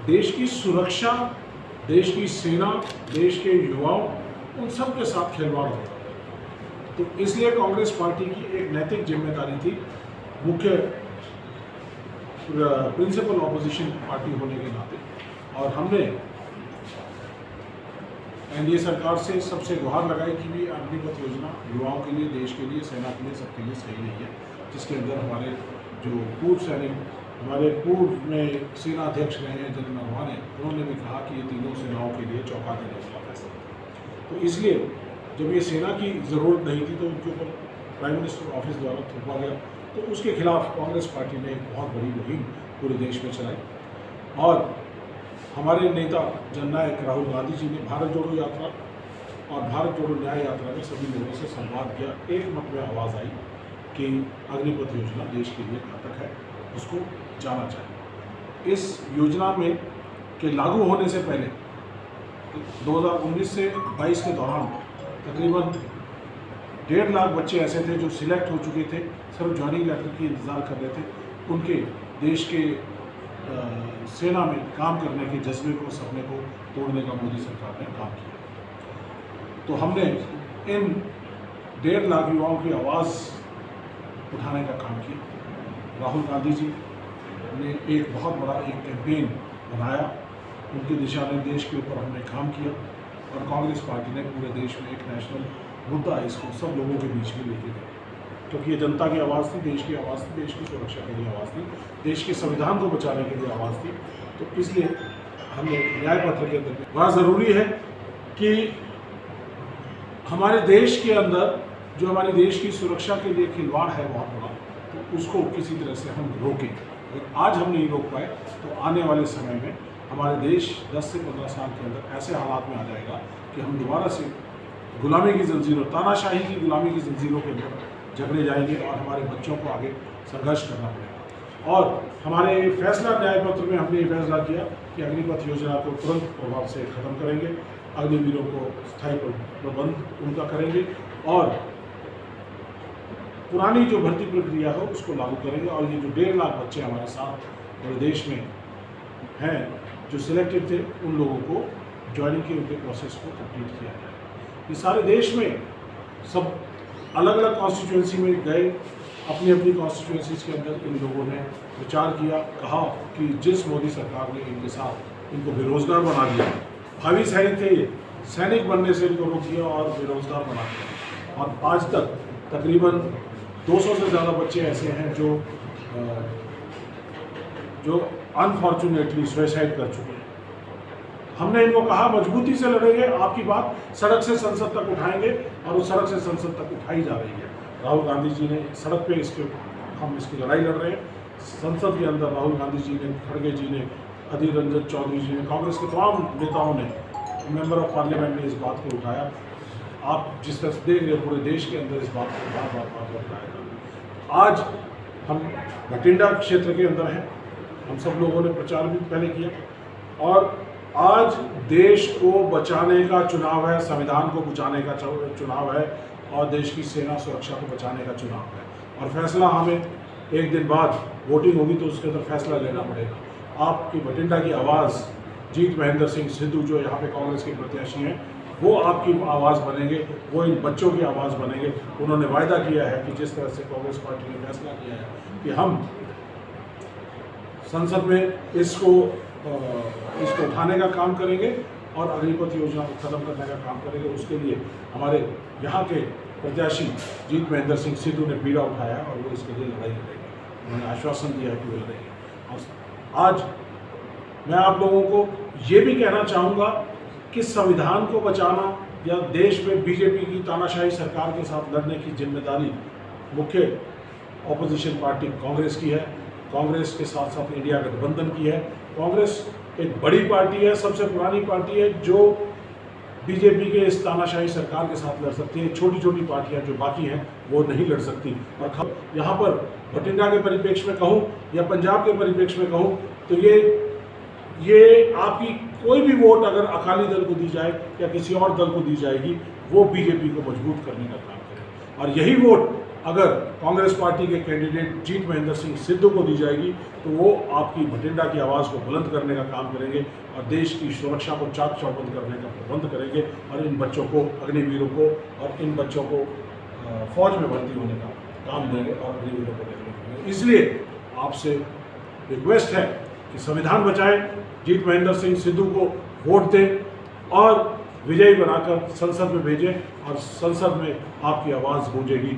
देश की सुरक्षा, देश की सेना, देश के युवाओं, उन सब के साथ खिलवाड़ होता है। तो इसलिए कांग्रेस पार्टी की एक नैतिक जिम्मेदारी थी, मुख्य प्रिंसिपल ऑपोजिशन पार्टी होने के नाते, और हमने एनडीए सरकार से सबसे गुहार लगाई कि भी अग्निपथ योजना युवाओं के लिए, देश के लिए, सेना के लिए, सबके लिए सही नहीं है, जिसके अंदर हमारे जो पूर्व सैनिक, हमारे पूर्व में सेना अध्यक्ष रहे हैं जनरल नरवणे, उन्होंने भी कहा कि ये तीनों सेनाओं के लिए चौंका देने वाला फैसला। तो इसलिए जब ये सेना की ज़रूरत नहीं थी तो उनके ऊपर प्राइम मिनिस्टर ऑफिस द्वारा थोपा गया, तो उसके खिलाफ कांग्रेस पार्टी ने एक बहुत बड़ी मुहिम पूरे देश में चलाई, और हमारे नेता जननायक राहुल गांधी जी ने भारत जोड़ो यात्रा और भारत जोड़ो न्याय यात्रा में सभी लोगों से संवाद किया। एक मत में आवाज़ आई कि अग्निपथ योजना देश के लिए घातक है, उसको जाना चाहिए। इस योजना में के लागू होने से पहले 2019 से 22 के दौरान तकरीबन 1.5 लाख बच्चे ऐसे थे जो सिलेक्ट हो चुके थे, सिर्फ ज्वाइनिंग लेटर की इंतज़ार कर रहे थे। उनके देश के सेना में काम करने के जज्बे को, सपने को तोड़ने का मोदी सरकार ने काम किया। तो हमने इन 1.5 लाख युवाओं की आवाज़ उठाने का काम किया। राहुल गांधी जी ने एक बहुत बड़ा एक कैंपेन बनाया, उनके दिशा निर्देश के ऊपर हमने काम किया, और कांग्रेस पार्टी ने पूरे देश में एक नेशनल मुद्दा इसको सब लोगों के बीच में लेके गए, क्योंकि ये जनता की आवाज़ थी, देश की आवाज़ थी, देश की सुरक्षा के लिए आवाज़ थी, देश के संविधान को बचाने के लिए आवाज़ थी। तो इसलिए हमने न्याय पत्र के अंदर बड़ा ज़रूरी है कि हमारे देश के अंदर जो हमारे देश की सुरक्षा के लिए खिलवाड़ है बहुत बड़ा, तो उसको किसी तरह से हम रोकें। अगर आज हम नहीं रोक पाए तो आने वाले समय में हमारे देश 10 से 15 साल के अंदर ऐसे हालात में आ जाएगा कि हम दोबारा से गुलामी की जंजीरों, तानाशाही की गुलामी की जंजीरों के अंदर झगड़े जाएंगे, और हमारे बच्चों को आगे संघर्ष करना पड़ेगा। और हमारे फैसला न्याय पत्र में हमने ये फैसला किया कि अग्निपथ योजना को तुरंत प्रभाव से खत्म करेंगे, अग्निवीरों को स्थायी प्रबंध उनका करेंगे, और पुरानी जो भर्ती प्रक्रिया हो उसको लागू करेंगे। और ये जो 1.5 लाख बच्चे हमारे साथ पूरे देश में हैं जो सिलेक्टेड थे, उन लोगों को ज्वाइनिंग के उनके प्रोसेस को कंप्लीट किया जाए। ये सारे देश में सब अलग अलग कॉन्स्टिट्यूंसी में गए, अपनी अपनी कॉन्स्टिट्यूंसीज के अंदर इन लोगों ने विचार किया, कहा कि जिस मोदी सरकार ने इनके साथ इनको बेरोजगार बना दिया, भावी सैनिक थे ये, सैनिक बनने से इनको रोक दिया और बेरोजगार बना दिया, और आज तक तकरीबन 200 से ज़्यादा बच्चे ऐसे हैं जो अनफॉर्चुनेटली सुसाइड कर चुके हैं। हमने इनको कहा मजबूती से लड़ेंगे, आपकी बात सड़क से संसद तक उठाएंगे, और उस सड़क से संसद तक उठाई जा रही है। राहुल गांधी जी ने सड़क पे हम इसकी लड़ाई लड़ रहे हैं। संसद के अंदर राहुल गांधी जी ने, खड़गे जी ने, अधीर रंजन चौधरी जी ने, कांग्रेस के तमाम नेताओं ने, मेंबर ऑफ पार्लियामेंट ने इस बात को उठाया। आप जिस तरह से देख रहे हैं पूरे देश के अंदर इस बात को बार बार उठाया। आज हम भटिंडा क्षेत्र के अंदर हैं, हम सब लोगों ने प्रचार भी पहले किया, और आज देश को बचाने का चुनाव है, संविधान को बचाने का चुनाव है, और देश की सेना सुरक्षा को बचाने का चुनाव है। और फैसला हमें एक दिन बाद वोटिंग होगी तो उसके अंदर फैसला लेना पड़ेगा। आपकी भटिंडा की आवाज़, जीत महेंद्र सिंह सिद्धू जो यहाँ पे कांग्रेस के प्रत्याशी हैं, वो आपकी आवाज़ बनेंगे, वो इन बच्चों की आवाज़ बनेंगे। उन्होंने वायदा किया है कि जिस तरह से कांग्रेस पार्टी ने फैसला किया है कि हम संसद में इसको उठाने का काम करेंगे और अग्निपथ योजना को खत्म करने का काम करेंगे, उसके लिए हमारे यहाँ के प्रत्याशी जीत महेंद्र सिंह सिद्धू ने बीड़ा उठाया है और वो इसके लिए लड़ाई लड़ेंगे। उन्होंने आश्वासन दिया है कि वो लड़ेंगे। और आज मैं आप लोगों को ये भी कहना चाहूँगा कि संविधान को बचाना या देश में बीजेपी की तानाशाही सरकार के साथ लड़ने की जिम्मेदारी मुख्य ऑपोजिशन पार्टी कांग्रेस की है, कांग्रेस के साथ साथ इंडिया गठबंधन की है। कांग्रेस एक बड़ी पार्टी है, सबसे पुरानी पार्टी है जो बीजेपी के इस तानाशाही सरकार के साथ लड़ सकती है। छोटी छोटी पार्टियां जो बाकी हैं वो नहीं लड़ सकती। और यहाँ पर भटिंडा के परिप्रेक्ष्य में कहूँ या पंजाब के परिप्रेक्ष्य में कहूँ तो ये आपकी कोई भी वोट अगर अकाली दल को दी जाए या किसी और दल को दी जाएगी, वो बीजेपी को मजबूत करने का काम करे। और यही वोट अगर कांग्रेस पार्टी के कैंडिडेट जीत महेंद्र सिंह सिद्धू को दी जाएगी तो वो आपकी भटिंडा की आवाज़ को बुलंद करने का काम करेंगे और देश की सुरक्षा को चाक चौबंद करने का प्रबंध करेंगे और इन बच्चों को, अग्निवीरों को और इन बच्चों को फौज में भर्ती होने का काम देंगे और अग्निवीरों को देंगे। इसलिए आपसे रिक्वेस्ट है कि संविधान बचाएं, जीत महेंद्र सिंह सिद्धू को वोट दें और विजयी बनाकर संसद में भेजें और संसद में आपकी आवाज़ गूंजेगी।